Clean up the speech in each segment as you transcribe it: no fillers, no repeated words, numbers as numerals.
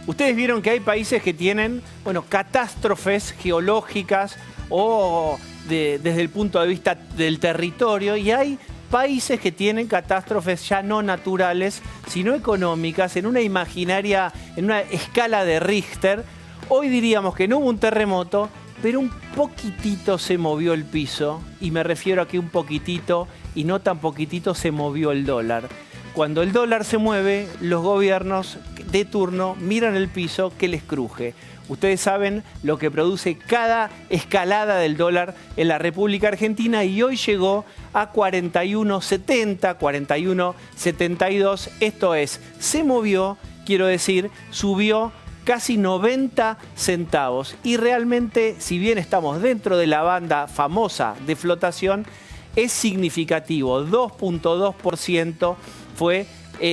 Ustedes vieron que hay países que tienen, bueno, catástrofes geológicas o desde el punto de vista del territorio, y hay países que tienen catástrofes ya no naturales, sino económicas, en una imaginaria, en una escala de Richter. Hoy diríamos que no hubo un terremoto, pero un poquitito se movió el piso, y me refiero a que un poquitito, y no tan poquitito, se movió el dólar. Cuando el dólar se mueve, los gobiernos de turno miran el piso que les cruje. Ustedes saben lo que produce cada escalada del dólar en la República Argentina, y hoy llegó a 41.70, 41.72. Esto es, se movió, quiero decir, subió casi 90 centavos. Y realmente, si bien estamos dentro de la banda famosa de flotación, es significativo. 2.2% fue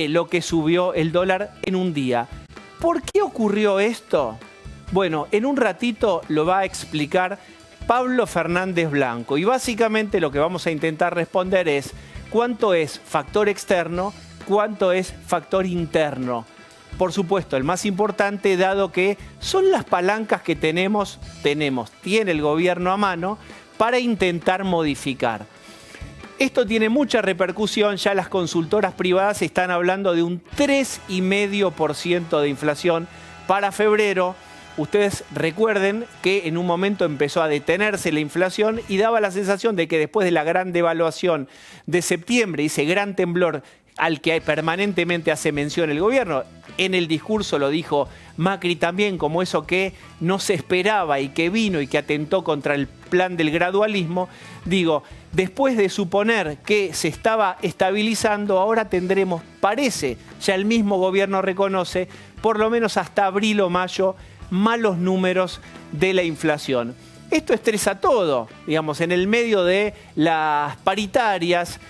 lo que subió el dólar en un día. ¿Por qué ocurrió esto? Bueno, en un ratito lo va a explicar Pablo Fernández Blanco. Y básicamente lo que vamos a intentar responder es cuánto es factor externo, cuánto es factor interno. Por supuesto, el más importante, dado que son las palancas que tiene el gobierno a mano para intentar modificar. Esto tiene mucha repercusión, ya las consultoras privadas están hablando de un 3,5% de inflación para febrero. Ustedes recuerden que en un momento empezó a detenerse la inflación y daba la sensación de que después de la gran devaluación de septiembre y ese gran temblor al que permanentemente hace mención el gobierno, en el discurso lo dijo Macri también, como eso que no se esperaba y que vino y que atentó contra el plan del gradualismo. Digo, después de suponer que se estaba estabilizando, ahora tendremos, parece, ya el mismo gobierno reconoce, por lo menos hasta abril o mayo, malos números de la inflación. Esto estresa todo, digamos, en el medio de las paritarias,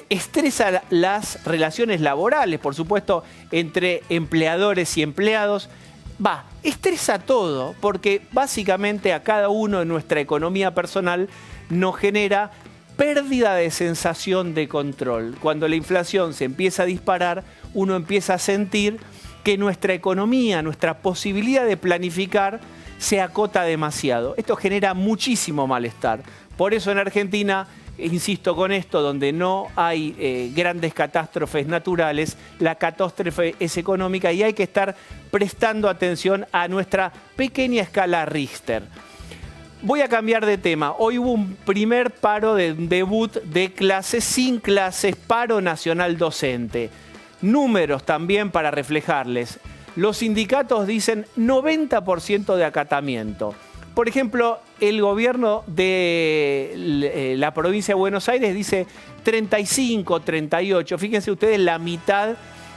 estresa las relaciones laborales, por supuesto, entre empleadores y empleados. Estresa todo, porque básicamente a cada uno en nuestra economía personal nos genera pérdida de sensación de control. Cuando la inflación se empieza a disparar, uno empieza a sentir que nuestra economía, nuestra posibilidad de planificar, se acota demasiado. Esto genera muchísimo malestar. Por eso en Argentina, insisto con esto, donde no hay grandes catástrofes naturales, la catástrofe es económica y hay que estar prestando atención a nuestra pequeña escala Richter. Voy a cambiar de tema. Hoy hubo un primer paro de debut de clases, sin clases, paro nacional docente. Números también para reflejarles. Los sindicatos dicen 90% de acatamiento. Por ejemplo, el gobierno de la provincia de Buenos Aires dice 35, 38. Fíjense ustedes, la mitad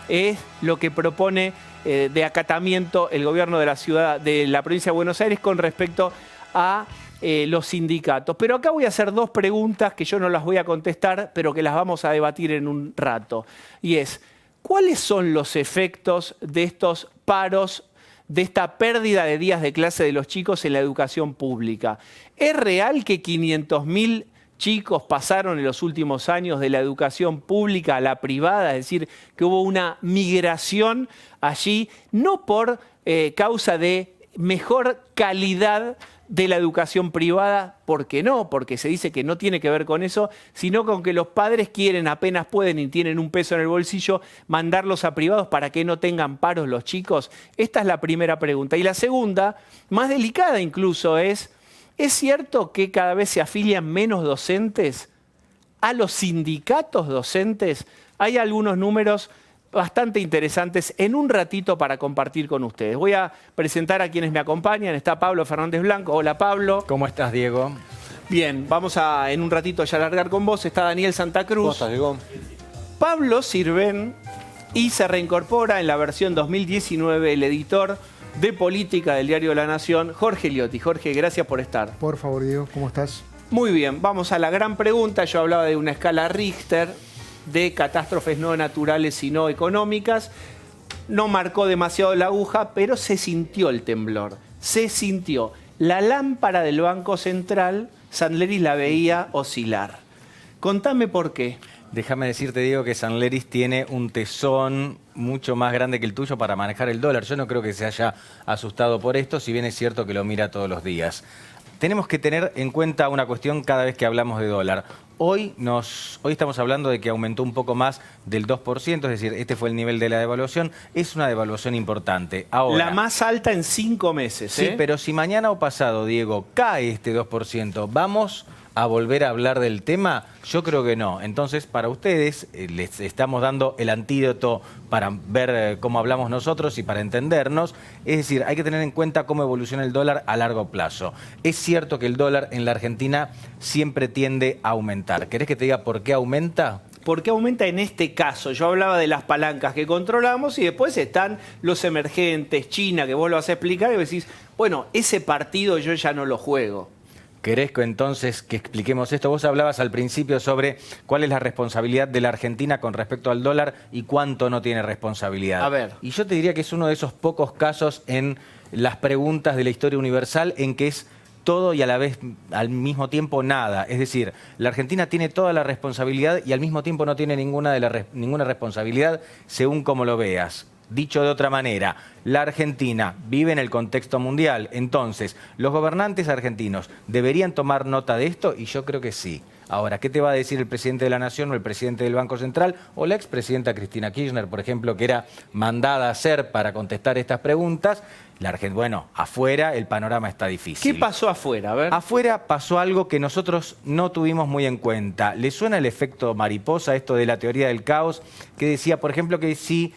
es lo que propone de acatamiento el gobierno de la ciudad, de la provincia de Buenos Aires con respecto a los sindicatos. Pero acá voy a hacer dos preguntas que yo no las voy a contestar, pero que las vamos a debatir en un rato. Y es, ¿cuáles son los efectos de estos paros, de esta pérdida de días de clase de los chicos en la educación pública? ¿Es real que 500.000 chicos pasaron en los últimos años de la educación pública a la privada? Es decir, que hubo una migración allí, no por causa de mejor calidad de la educación privada, ¿por qué no? Porque se dice que no tiene que ver con eso, sino con que los padres quieren, apenas pueden y tienen un peso en el bolsillo, mandarlos a privados para que no tengan paros los chicos. Esta es la primera pregunta. Y la segunda, más delicada incluso, ¿es cierto que cada vez se afilian menos docentes a los sindicatos docentes? Hay algunos números bastante interesantes en un ratito para compartir con ustedes. Voy a presentar a quienes me acompañan. Está Pablo Fernández Blanco. Hola, Pablo. ¿Cómo estás, Diego? Bien, vamos a en un ratito ya largar con vos. Está Daniel Santa Cruz. ¿Cómo estás, Diego? Pablo Sirven, y se reincorpora en la versión 2019 el editor de política del diario La Nación, Jorge Liotti. Jorge, gracias por estar. Por favor, Diego, ¿cómo estás? Muy bien, vamos a la gran pregunta. Yo hablaba de una escala Richter, de catástrofes no naturales sino económicas. No marcó demasiado la aguja, pero se sintió el temblor. Se sintió. La lámpara del Banco Central, Sandleris la veía oscilar. Contame por qué. Déjame decirte, Diego, que Sanleris tiene un tesón mucho más grande que el tuyo para manejar el dólar. Yo no creo que se haya asustado por esto, si bien es cierto que lo mira todos los días. Tenemos que tener en cuenta una cuestión cada vez que hablamos de dólar. Hoy estamos hablando de que aumentó un poco más del 2%, es decir, este fue el nivel de la devaluación. Es una devaluación importante. Ahora, la más alta en 5 meses. Sí, pero si mañana o pasado, Diego, cae este 2%, ¿vamos a volver a hablar del tema? Yo creo que no. Entonces, para ustedes, les estamos dando el antídoto para ver cómo hablamos nosotros y para entendernos. Es decir, hay que tener en cuenta cómo evoluciona el dólar a largo plazo. Es cierto que el dólar en la Argentina siempre tiende a aumentar. ¿Querés que te diga por qué aumenta? ¿Por qué aumenta en este caso? Yo hablaba de las palancas que controlamos y después están los emergentes, China, que vos lo vas a explicar y decís, bueno, ese partido yo ya no lo juego. ¿Querés que entonces que expliquemos esto? Vos hablabas al principio sobre cuál es la responsabilidad de la Argentina con respecto al dólar y cuánto no tiene responsabilidad. A ver. Y yo te diría que es uno de esos pocos casos en las preguntas de la historia universal en que es todo y a la vez, al mismo tiempo, nada. Es decir, la Argentina tiene toda la responsabilidad y al mismo tiempo no tiene ninguna responsabilidad según como lo veas. Dicho de otra manera, la Argentina vive en el contexto mundial. Entonces, ¿los gobernantes argentinos deberían tomar nota de esto? Y yo creo que sí. Ahora, ¿qué te va a decir el presidente de la Nación o el presidente del Banco Central o la expresidenta Cristina Kirchner, por ejemplo, que era mandada a hacer para contestar estas preguntas? Bueno, afuera el panorama está difícil. ¿Qué pasó afuera? A ver. Afuera pasó algo que nosotros no tuvimos muy en cuenta. ¿Le suena el efecto mariposa, esto de la teoría del caos? Que decía, por ejemplo, que si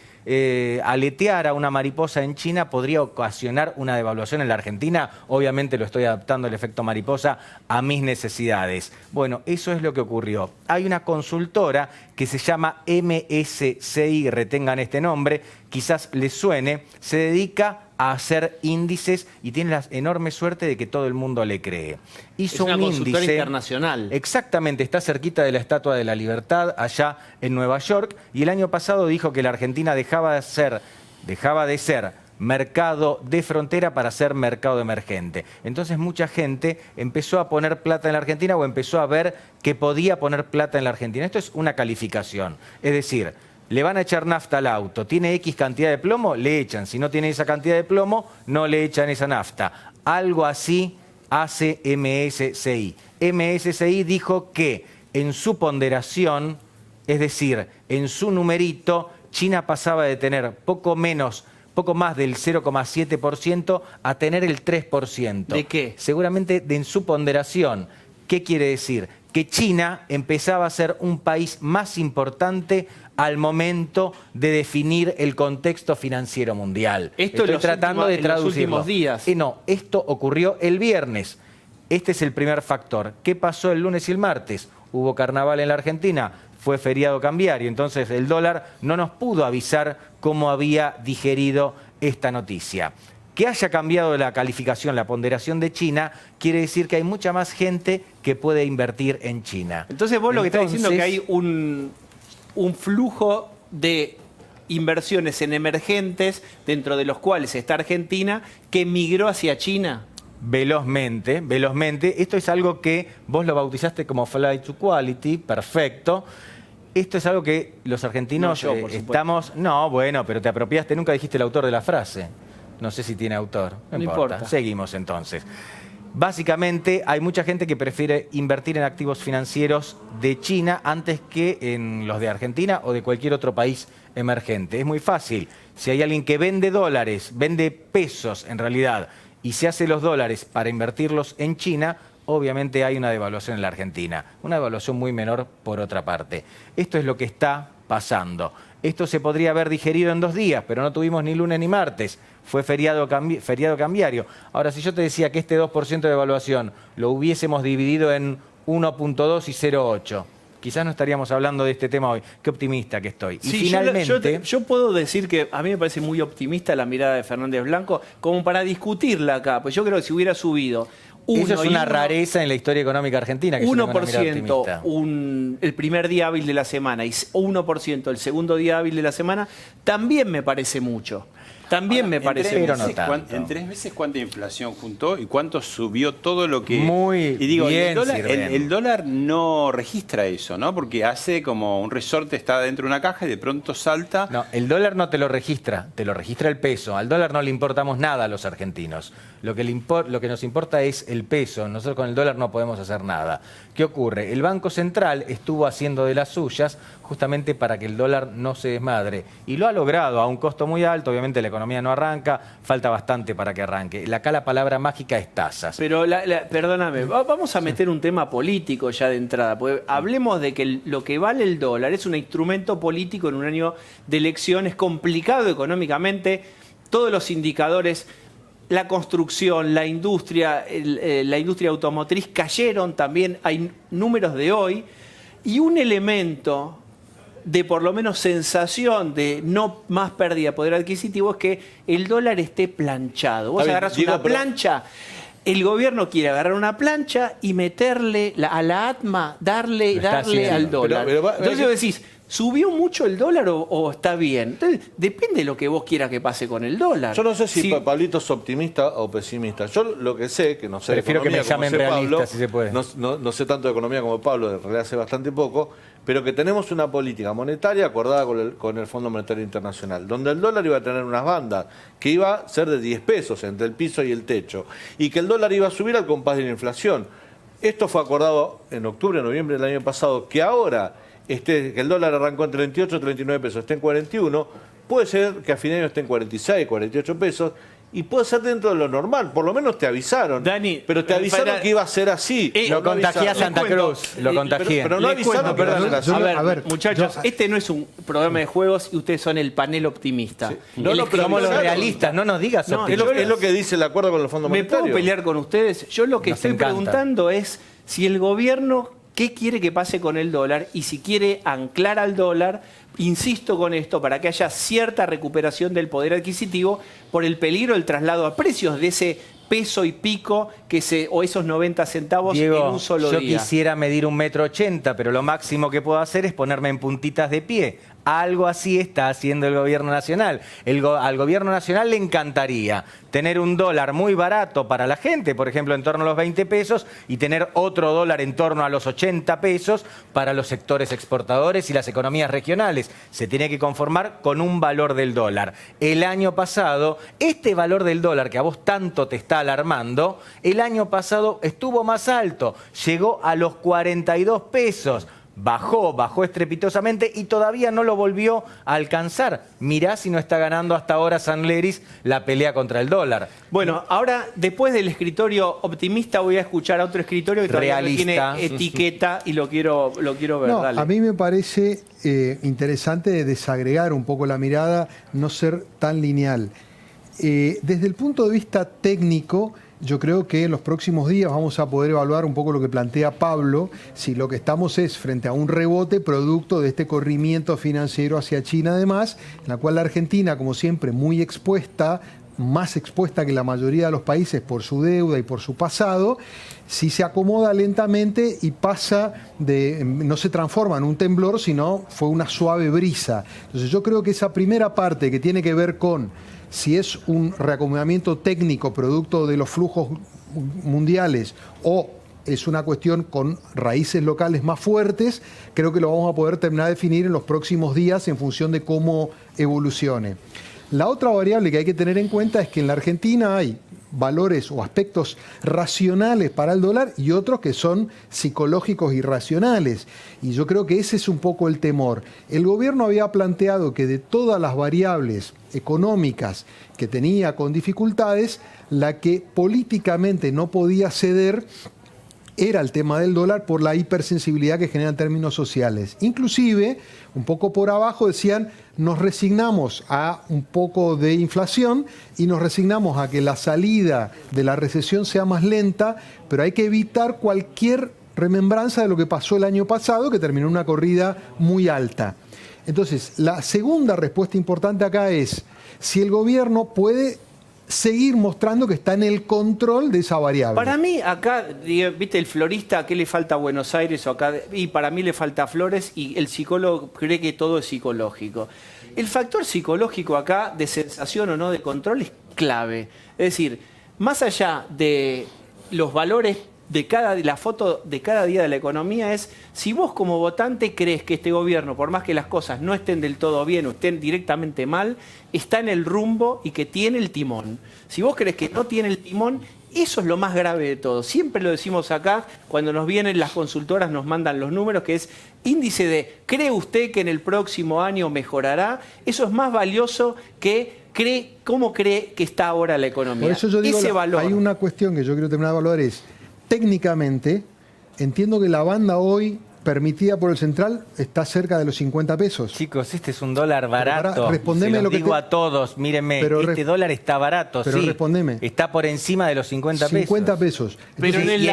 aletear a una mariposa en China podría ocasionar una devaluación en la Argentina. Obviamente lo estoy adaptando el efecto mariposa a mis necesidades. Bueno, eso es lo que ocurrió. Hay una consultora que se llama MSCI, retengan este nombre, quizás les suene, se dedica a hacer índices y tiene la enorme suerte de que todo el mundo le cree. Hizo un consultora internacional. Exactamente, está cerquita de la Estatua de la Libertad, allá en Nueva York, y el año pasado dijo que la Argentina dejaba de ser mercado de frontera para ser mercado emergente. Entonces mucha gente empezó a poner plata en la Argentina o empezó a ver que podía poner plata en la Argentina. Esto es una calificación, es decir, le van a echar nafta al auto, ¿tiene X cantidad de plomo? Le echan. Si no tiene esa cantidad de plomo, no le echan esa nafta. Algo así hace MSCI. MSCI dijo que en su ponderación, es decir, en su numerito, China pasaba de tener poco más del 0,7% a tener el 3%. ¿De qué? Seguramente en su ponderación. ¿Qué quiere decir? Que China empezaba a ser un país más importante al momento de definir el contexto financiero mundial. Esto Estoy tratando de traducirlo. En los últimos días. No, esto ocurrió el viernes. Este es el primer factor. ¿Qué pasó el lunes y el martes? Hubo carnaval en la Argentina, fue feriado cambiario, entonces el dólar no nos pudo avisar cómo había digerido esta noticia. Que haya cambiado la calificación, la ponderación de China, quiere decir que hay mucha más gente que puede invertir en China. Entonces vos lo que estás diciendo es que hay un flujo de inversiones en emergentes, dentro de los cuales está Argentina, que migró hacia China. Velozmente. Esto es algo que vos lo bautizaste como flight to quality, perfecto. Esto es algo que los argentinos estamos... No, bueno, pero te apropiaste, nunca dijiste el autor de la frase. No sé si tiene autor. No importa. Seguimos entonces. Básicamente hay mucha gente que prefiere invertir en activos financieros de China antes que en los de Argentina o de cualquier otro país emergente. Es muy fácil. Si hay alguien que vende dólares, vende pesos en realidad, y se hace los dólares para invertirlos en China, obviamente hay una devaluación en la Argentina. Una devaluación muy menor por otra parte. Esto es lo que está pasando. Esto se podría haber digerido en 2 días, pero no tuvimos ni lunes ni martes. Fue feriado cambiario. Ahora, si yo te decía que este 2% de devaluación lo hubiésemos dividido en 1.2 y 0.8, quizás no estaríamos hablando de este tema hoy. Qué optimista que estoy. Y sí, finalmente... yo puedo decir que a mí me parece muy optimista la mirada de Fernández Blanco, como para discutirla acá. Pues yo creo que si hubiera subido... Eso es una rareza en la historia económica argentina. Que 1% el primer día hábil de la semana y 1% el segundo día hábil de la semana, también me parece mucho. También me parece. Pero no tanto. En 3 meses, ¿cuánta inflación juntó y cuánto subió todo lo que...? Muy y digo, bien, el dólar no registra eso, ¿no? Porque hace como un resorte, está dentro de una caja y de pronto salta. No, el dólar no te lo registra el peso. Al dólar no le importamos nada a los argentinos. Lo que nos importa es el peso. Nosotros con el dólar no podemos hacer nada. ¿Qué ocurre? El Banco Central estuvo haciendo de las suyas justamente para que el dólar no se desmadre. Y lo ha logrado a un costo muy alto. Obviamente la economía no arranca, falta bastante para que arranque. Acá la palabra mágica es tasas. Pero, perdóname, vamos a meter un tema político ya de entrada. Porque hablemos de que lo que vale el dólar es un instrumento político en un año de elecciones complicado económicamente. Todos los indicadores, la construcción, la industria automotriz cayeron también. Hay números de hoy. Y un elemento de por lo menos sensación de no más pérdida de poder adquisitivo es que el dólar esté planchado. Vos agarrás una plancha, el gobierno quiere agarrar una plancha y meterle a la ATMA, darle al dólar. Entonces vos decís, ¿subió mucho el dólar o está bien? Entonces, depende de lo que vos quieras que pase con el dólar. Yo no sé si Pablito es optimista o pesimista. Yo lo que sé, que no sé prefiero de economía, que me llamen realista, Pablo, si se puede. No sé tanto de economía como Pablo, en realidad sé bastante poco, pero que tenemos una política monetaria acordada con el Fondo Monetario Internacional, donde el dólar iba a tener unas bandas, que iba a ser de 10 pesos entre el piso y el techo, y que el dólar iba a subir al compás de la inflación. Esto fue acordado en octubre, noviembre del año pasado, que ahora que el dólar arrancó en 38, 39 pesos, esté en 41, puede ser que a fin de año esté en 46, 48 pesos, y puede ser dentro de lo normal, por lo menos te avisaron. Dani, pero te avisaron que iba a ser así. Lo contagié a Santa Cruz, lo contagié. Pero no avisaron que iba a ser así. A ver, muchachos, este no es un programa de juegos y ustedes son el panel optimista. Sí. Pero somos los realistas, no nos digas optimistas. Es lo que dice el acuerdo con el Fondo Monetario. ¿Me puedo pelear con ustedes? Yo lo que estoy preguntando es si el gobierno, ¿qué quiere que pase con el dólar? Y si quiere anclar al dólar, insisto con esto, para que haya cierta recuperación del poder adquisitivo por el peligro del traslado a precios de ese peso y pico o esos 90 centavos, Diego, en un solo día. Yo quisiera medir 1,80 m, pero lo máximo que puedo hacer es ponerme en puntitas de pie. Algo así está haciendo el gobierno nacional. Al gobierno nacional le encantaría tener un dólar muy barato para la gente, por ejemplo, en torno a los 20 pesos, y tener otro dólar en torno a los 80 pesos para los sectores exportadores y las economías regionales. Se tiene que conformar con un valor del dólar. El año pasado, este valor del dólar que a vos tanto te está alarmando, el año pasado estuvo más alto, llegó a los 42 pesos. Bajó estrepitosamente y todavía no lo volvió a alcanzar. Mirá si no está ganando hasta ahora Sanleris la pelea contra el dólar. Bueno, ahora después del escritorio optimista voy a escuchar a otro escritorio que todavía no tiene etiqueta y lo quiero ver. No, dale. A mí me parece interesante desagregar un poco la mirada, no ser tan lineal. Desde el punto de vista técnico, yo creo que en los próximos días vamos a poder evaluar un poco lo que plantea Pablo, si lo que estamos es frente a un rebote producto de este corrimiento financiero hacia China además, en la cual la Argentina, como siempre, muy expuesta, más expuesta que la mayoría de los países por su deuda y por su pasado, si se acomoda lentamente y no se transforma en un temblor, sino fue una suave brisa. Entonces yo creo que esa primera parte que tiene que ver con si es un reacomodamiento técnico producto de los flujos mundiales o es una cuestión con raíces locales más fuertes, creo que lo vamos a poder terminar de definir en los próximos días en función de cómo evolucione. La otra variable que hay que tener en cuenta es que en la Argentina hay valores o aspectos racionales para el dólar y otros que son psicológicos y racionales. Y yo creo que ese es un poco el temor. El gobierno había planteado que de todas las variables económicas que tenía con dificultades, la que políticamente no podía ceder era el tema del dólar por la hipersensibilidad que genera en términos sociales. Inclusive, un poco por abajo decían, nos resignamos a un poco de inflación y nos resignamos a que la salida de la recesión sea más lenta, pero hay que evitar cualquier remembranza de lo que pasó el año pasado, que terminó en una corrida muy alta. Entonces, la segunda respuesta importante acá es, si el gobierno puede seguir mostrando que está en el control de esa variable. Para mí, acá, viste, el florista, ¿a qué le falta a Buenos Aires? O acá, y para mí le falta flores, y el psicólogo cree que todo es psicológico. El factor psicológico acá, de sensación o no de control, es clave. Es decir, más allá de los valores de la foto de cada día de la economía, es si vos como votante crees que este gobierno, por más que las cosas no estén del todo bien o estén directamente mal, está en el rumbo y que tiene el timón. Si vos crees que no tiene el timón, eso es lo más grave de todo. Siempre lo decimos acá, cuando nos vienen las consultoras, nos mandan los números, que es índice de ¿cree usted que en el próximo año mejorará? Eso es más valioso que cómo cree que está ahora la economía. Por eso yo digo, ese valor. hay una cuestión que yo quiero terminar de valorar, es técnicamente, entiendo que la banda hoy permitida por el central está cerca de los 50 pesos. Chicos, este es un dólar barato. Respondeme Se lo los que digo te... a todos, mírenme, Pero este dólar está barato, pero sí. respondeme. Está por encima de los 50 pesos. 50 pesos. Pero Entonces, en el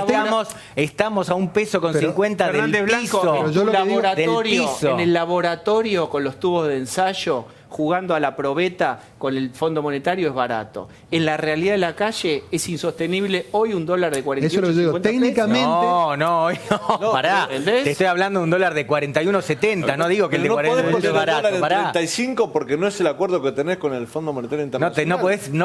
estamos a un peso con Pero, 50 del Fernández Blanco, piso. Pero yo lo que digo- laboratorio, del piso. en el laboratorio con los tubos de ensayo, jugando a la probeta con el Fondo Monetario es barato. En la realidad de la calle es insostenible hoy un dólar de 48, Eso lo digo, 50 pesos. técnicamente... No, pará. ¿entendés? Te estoy hablando de un dólar de 41.70, no digo que el de Pero no podés 41 es poner el dólar barato, en pará. 35 porque no es el acuerdo que tenés con el Fondo Monetario Internacional. No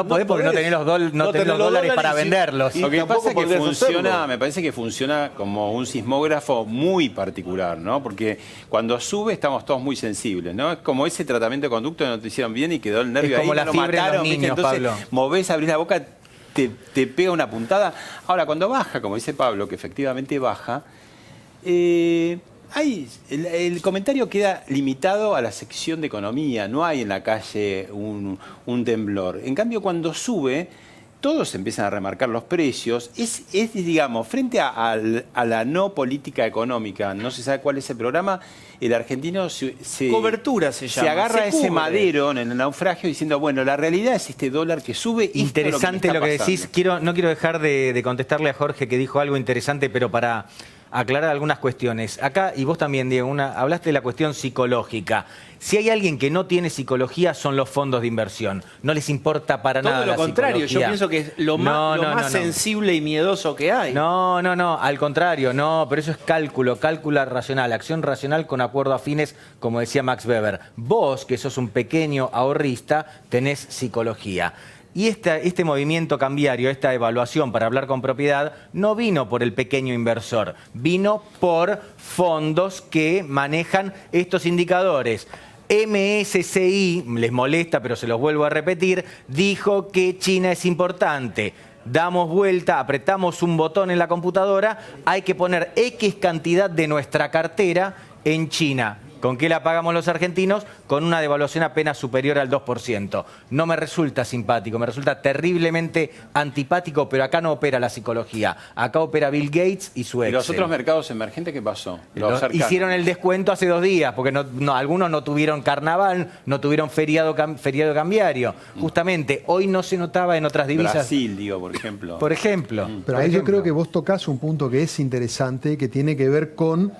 podés porque no tenés los, tenés los dólares para venderlos. y Lo que tampoco pasa es que podrías funciona, hacerlo. me parece que funciona como un sismógrafo muy particular, ¿no? Porque cuando sube estamos todos muy sensibles, ¿no? Es como ese tratamiento de conducto que no te hicieron bien y quedó el nervio Es como ahí, la no lo fiebre en los mataron, ¿viste? niños, Entonces Pablo. movés, abrís la boca, te pega una puntada. Ahora, cuando baja, como dice Pablo, que efectivamente baja, el comentario queda limitado a la sección de economía, no hay en la calle un temblor. En cambio, cuando sube, todos empiezan a remarcar los precios. Es digamos, frente a la no política económica, no se sabe cuál es el programa, el argentino Cobertura se llama. agarra se ese cubre. madero en el naufragio diciendo, bueno, la realidad es este dólar que sube. Y Interesante lo que decís. No quiero dejar de contestarle a Jorge, que dijo algo interesante, pero para aclarar algunas cuestiones. Acá, y vos también, Diego, hablaste de la cuestión psicológica. Si hay alguien que no tiene psicología, son los fondos de inversión. No les importa para nada Todo lo la contrario, psicología. yo pienso que es lo más sensible y miedoso que hay. No, al contrario, pero eso es cálculo racional, acción racional con acuerdo a fines, como decía Max Weber. Vos, que sos un pequeño ahorrista, tenés psicología. Y este movimiento cambiario, esta evaluación para hablar con propiedad, no vino por el pequeño inversor, vino por fondos que manejan estos indicadores. MSCI, les molesta, pero se los vuelvo a repetir, dijo que China es importante. Damos vuelta, apretamos un botón en la computadora, hay que poner X cantidad de nuestra cartera en China. ¿Con qué la pagamos los argentinos? Con una devaluación apenas superior al 2%. No me resulta simpático, me resulta terriblemente antipático, pero acá no opera la psicología. Acá opera Bill Gates y su ¿Y Excel. los otros mercados emergentes qué pasó? Los cercanos. Hicieron el descuento hace 2 días, porque algunos no tuvieron carnaval, no tuvieron feriado cambiario. Justamente, hoy no se notaba en otras divisas. Brasil, digo, por ejemplo. Por ejemplo. Pero ahí yo creo que vos tocás un punto que es interesante, que tiene que ver con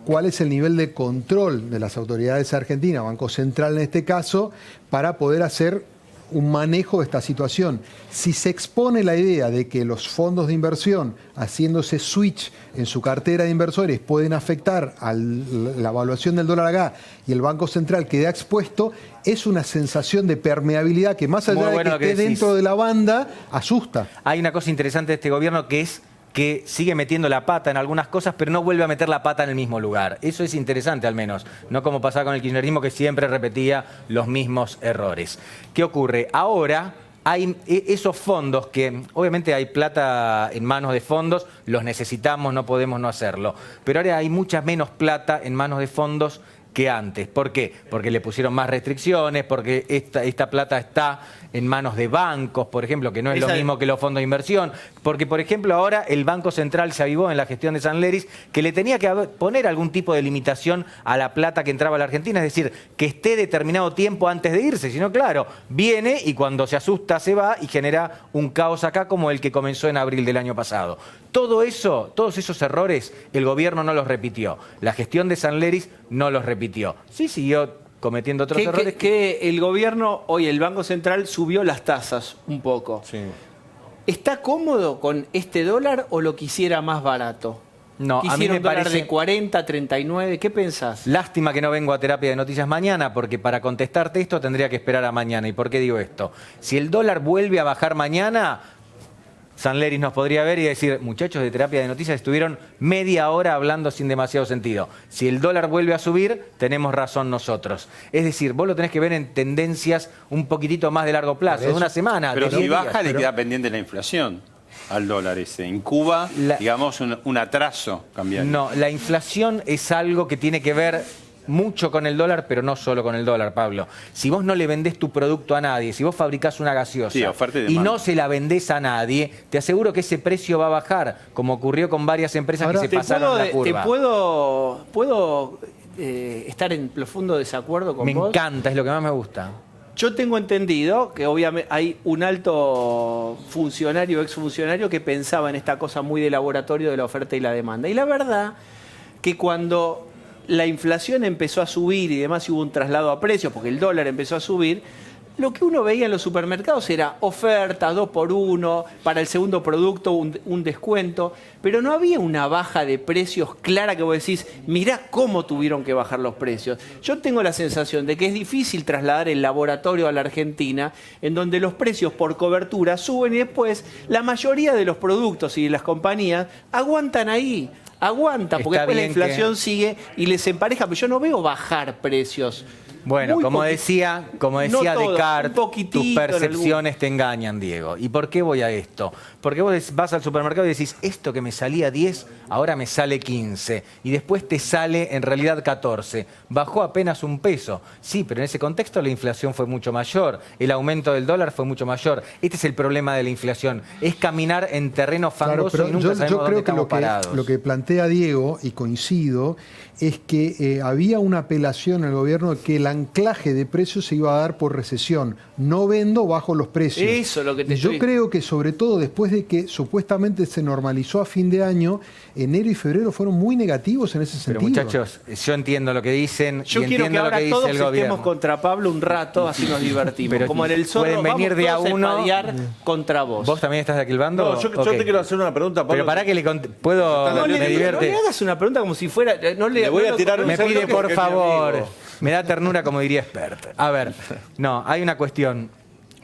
cuál es el nivel de control de las autoridades argentinas, Banco Central en este caso, para poder hacer un manejo de esta situación. Si se expone la idea de que los fondos de inversión, haciéndose switch en su cartera de inversores, pueden afectar a la evaluación del dólar acá y el Banco Central queda expuesto, es una sensación de permeabilidad que más allá de que esté dentro de la banda, asusta. Hay una cosa interesante de este gobierno que es que sigue metiendo la pata en algunas cosas, pero no vuelve a meter la pata en el mismo lugar. Eso es interesante al menos, no como pasaba con el kirchnerismo, que siempre repetía los mismos errores. ¿Qué ocurre? Ahora hay esos fondos que, obviamente hay plata en manos de fondos, los necesitamos, no podemos no hacerlo, pero ahora hay mucha menos plata en manos de fondos que antes. ¿Por qué? Porque le pusieron más restricciones, porque esta plata está en manos de bancos, por ejemplo, que no es lo mismo que los fondos de inversión. Porque, por ejemplo, ahora el Banco Central se avivó en la gestión de Sanleris que le tenía que poner algún tipo de limitación a la plata que entraba a la Argentina, es decir, que esté determinado tiempo antes de irse. Si no, claro, viene y cuando se asusta se va y genera un caos acá como el que comenzó en abril del año pasado. Todo eso, todos esos errores, el gobierno no los repitió. La gestión de Sanleris no los repitió. Sí siguió cometiendo otros errores. Que el gobierno, hoy el Banco Central subió las tasas un poco. Sí. ¿Está cómodo con este dólar o lo quisiera más barato? No, a mí Quisiera me un dólar parece... de 40, 39, ¿qué pensás? Lástima que no vengo a terapia de noticias mañana, porque para contestarte esto tendría que esperar a mañana. ¿Y por qué digo esto? Si el dólar vuelve a bajar mañana, Sanleris nos podría ver y decir, muchachos de terapia de noticias estuvieron media hora hablando sin demasiado sentido. Si el dólar vuelve a subir, tenemos razón nosotros. Es decir, vos lo tenés que ver en tendencias un poquitito más de largo plazo, de una semana. Pero de si 10 baja, días. le queda pendiente la inflación al dólar ese. En Cuba, digamos, un atraso cambiario. No, la inflación es algo que tiene que ver mucho con el dólar, pero no solo con el dólar, Pablo. Si vos no le vendés tu producto a nadie, si vos fabricás una gaseosa Sí, oferta y y demanda. no se la vendés a nadie, te aseguro que ese precio va a bajar, como ocurrió con varias empresas Ahora, que se pasaron la curva. ¿Puedo estar en profundo desacuerdo con Me vos? encanta, es lo que más me gusta. Yo tengo entendido que obviamente hay un alto funcionario, exfuncionario, que pensaba en esta cosa muy de laboratorio de la oferta y la demanda. Y la verdad que cuando la inflación empezó a subir y demás y hubo un traslado a precios, porque el dólar empezó a subir, lo que uno veía en los supermercados era oferta, 2x1, para el segundo producto un descuento, pero no había una baja de precios clara que vos decís, mirá cómo tuvieron que bajar los precios. Yo tengo la sensación de que es difícil trasladar el laboratorio a la Argentina, en donde los precios por cobertura suben y después la mayoría de los productos y de las compañías aguantan ahí. Aguanta, porque Está después la bien inflación que- sigue y les empareja, pero yo no veo bajar precios. Bueno, Muy como poqui- decía no todo, Descartes, un poquitito tus en percepciones te engañan, Diego. ¿Y por qué voy a esto? Porque vos vas al supermercado y decís, esto que me salía 10, ahora me sale 15. Y después te sale en realidad 14. Bajó apenas un peso. Sí, pero en ese contexto la inflación fue mucho mayor. El aumento del dólar fue mucho mayor. Este es el problema de la inflación. Es caminar en terreno fangoso y nunca sabemos dónde estamos parados. Lo que plantea Diego, y coincido, es que había una apelación en el gobierno de que el anclaje de precios se iba a dar por recesión. No vendo, bajo los precios. Eso es lo que te Y yo estoy- creo que sobre todo después de que supuestamente se normalizó a fin de año, enero y febrero fueron muy negativos en ese Pero sentido. muchachos, yo entiendo lo que dicen Yo y quiero que entiendo lo ahora que dice todos el estemos gobierno. contra Pablo un rato, así nos divertimos. Pero como en el zorro, pueden venir vamos de a todos uno. espadear contra vos. ¿Vos también estás de aquel bando? No, yo Ok. te quiero hacer una pregunta, Pablo. Pero para que le puedo, no, me no divierte. le hagas una pregunta como si fuera... No Le voy a tirar un Me cerdo pide porque por es mi favor. amigo. Me da ternura como diría expert. A ver, no, hay una cuestión.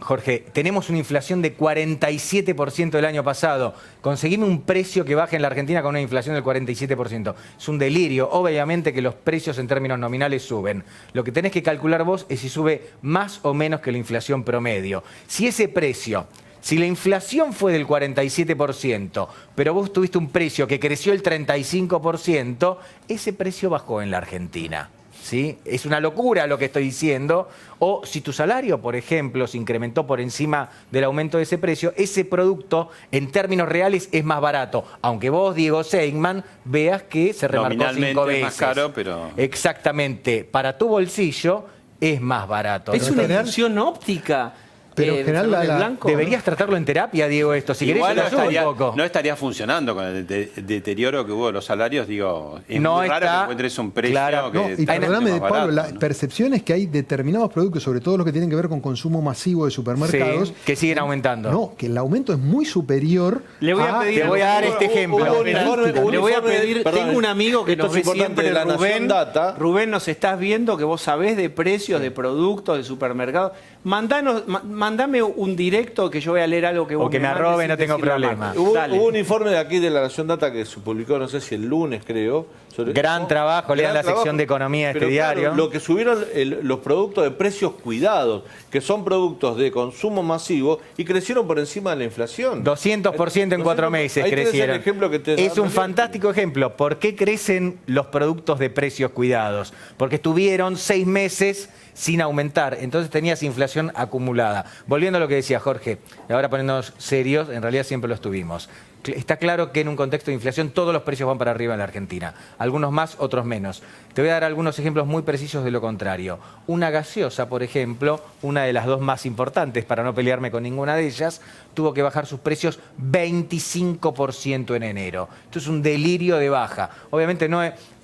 Jorge, tenemos una inflación de 47% el año pasado. Conseguime un precio que baje en la Argentina con una inflación del 47%. Es un delirio. Obviamente que los precios en términos nominales suben. Lo que tenés que calcular vos es si sube más o menos que la inflación promedio. Si ese precio... Si la inflación fue del 47%, pero vos tuviste un precio que creció el 35%, ese precio bajó en la Argentina. ¿Sí? Es una locura lo que estoy diciendo. O si tu salario, por ejemplo, se incrementó por encima del aumento de ese precio, ese producto en términos reales es más barato. Aunque vos, Diego Seigman, veas que se remarcó 5 Nominalmente veces. es más caro, pero... Exactamente. Para tu bolsillo es más barato. Es una general- ilusión óptica. Pero en general Fernández la- Blanco, Deberías tratarlo en terapia, Diego, esto. Si querés, Igual yo te no ayudo estaría, un poco. no estaría funcionando con el deterioro que hubo de los salarios. Digo, es No muy raro está- que encuentres un precio claro, que No, y esté perdóname, más Pablo, barato, la ¿no? percepción es que hay determinados productos, sobre todo los que tienen que ver con consumo masivo de supermercados, Sí, que siguen aumentando. no, que el aumento es muy superior. Le voy a pedir- Te voy a dar este ejemplo. Hubo un informe- Le voy a informe- pedir, perdón, tengo un amigo que esto nos es ve importante, siempre, de la Rubén. Nación Data. Rubén, nos estás viendo que vos sabés de precios, de productos, de supermercados. Mandame un directo que yo voy a leer algo que vos O que me mandes arrobe, sin no tengo decir la problema. marca. Hubo, Dale. hubo un informe de aquí de la Nación Data que se publicó, no sé si el lunes, creo. Gran trabajo, lean la sección de economía de este Pero claro, diario. lo que subieron los productos de precios cuidados, que son productos de consumo masivo y crecieron por encima de la inflación. 200% en 4 meses Ahí tenés crecieron. el ejemplo que te Es daba un recién. fantástico ejemplo. ¿Por qué crecen los productos de precios cuidados? Porque estuvieron 6 meses sin aumentar. Entonces tenías inflación acumulada. Volviendo a lo que decía Jorge, ahora poniéndonos serios, en realidad siempre lo estuvimos. está claro que en un contexto de inflación todos los precios van para arriba en la Argentina. Algunos más, otros menos. Te voy a dar algunos ejemplos muy precisos de lo contrario. Una gaseosa, por ejemplo, una de las dos más importantes, para no pelearme con ninguna de ellas, tuvo que bajar sus precios 25% en enero. Esto es un delirio de baja. Obviamente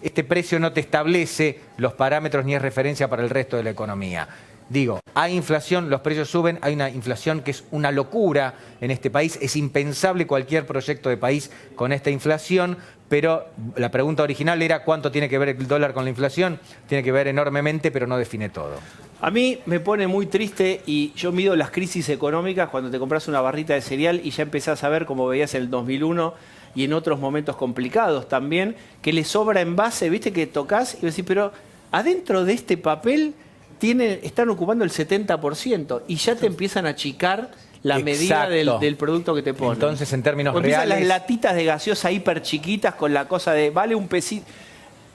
este precio no te establece los parámetros ni es referencia para el resto de la economía. Digo, hay inflación, los precios suben, hay una inflación que es una locura en este país. Es impensable cualquier proyecto de país con esta inflación, pero la pregunta original era ¿cuánto tiene que ver el dólar con la inflación? Tiene que ver enormemente, pero no define todo. A mí me pone muy triste y yo mido las crisis económicas cuando te compras una barrita de cereal y ya empezás a ver, como veías en el 2001 y en otros momentos complicados también, que le sobra envase, viste que tocas y decís, pero adentro de este papel están ocupando el 70% y ya te empiezan a achicar la medida del producto que te ponen. Entonces, en términos Cuando reales... las latitas de gaseosa hiper chiquitas con la cosa de vale un pesito.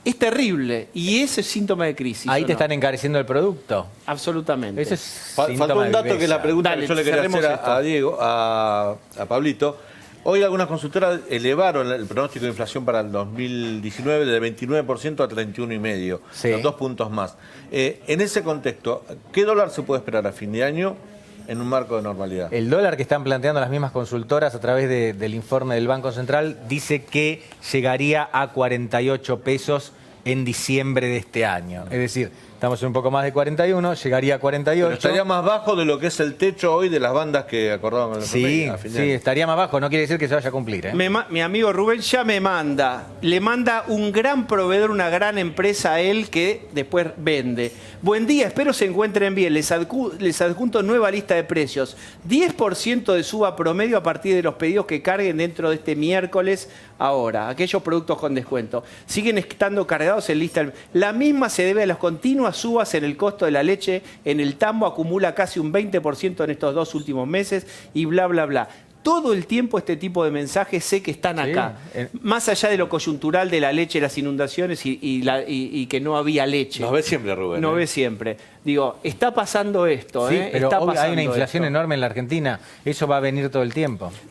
Es terrible y ese es síntoma de crisis. Ahí te están encareciendo el producto. Absolutamente. Eso es Faltó un dato que es la pregunta Dale, que yo le quería hacer a Diego, a Pablito. Hoy algunas consultoras elevaron el pronóstico de inflación para el 2019 de 29% a 31,5%, Sí. los 2 puntos más. En ese contexto, ¿qué dólar se puede esperar a fin de año en un marco de normalidad? El dólar que están planteando las mismas consultoras a través del informe del Banco Central dice que llegaría a 48 pesos en diciembre de este año. Es decir, estamos en un poco más de 41, llegaría a 48. Pero estaría más bajo de lo que es el techo hoy de las bandas que acordaban con el Sí, a fin de año. estaría más bajo, no quiere decir que se vaya a cumplir. ¿Eh? Mi amigo Rubén ya le manda un gran proveedor, una gran empresa a él que después vende. Buen día, espero se encuentren bien. Les adjunto nueva lista de precios. 10% de suba promedio a partir de los pedidos que carguen dentro de este miércoles ahora. Aquellos productos con descuento. Siguen estando cargados en lista. La misma se debe a las continuas subas en el costo de la leche. En el tambo acumula casi un 20% en estos 2 últimos meses y bla, bla, bla. Todo el tiempo este tipo de mensajes sé que están acá. Más allá de lo coyuntural de la leche, las inundaciones y que no había leche. Nos ve siempre, Rubén. Nos ve siempre. Digo, está pasando esto. Sí, pero está hoy hay pasando una inflación esto. enorme en la Argentina. Eso va a venir todo el tiempo.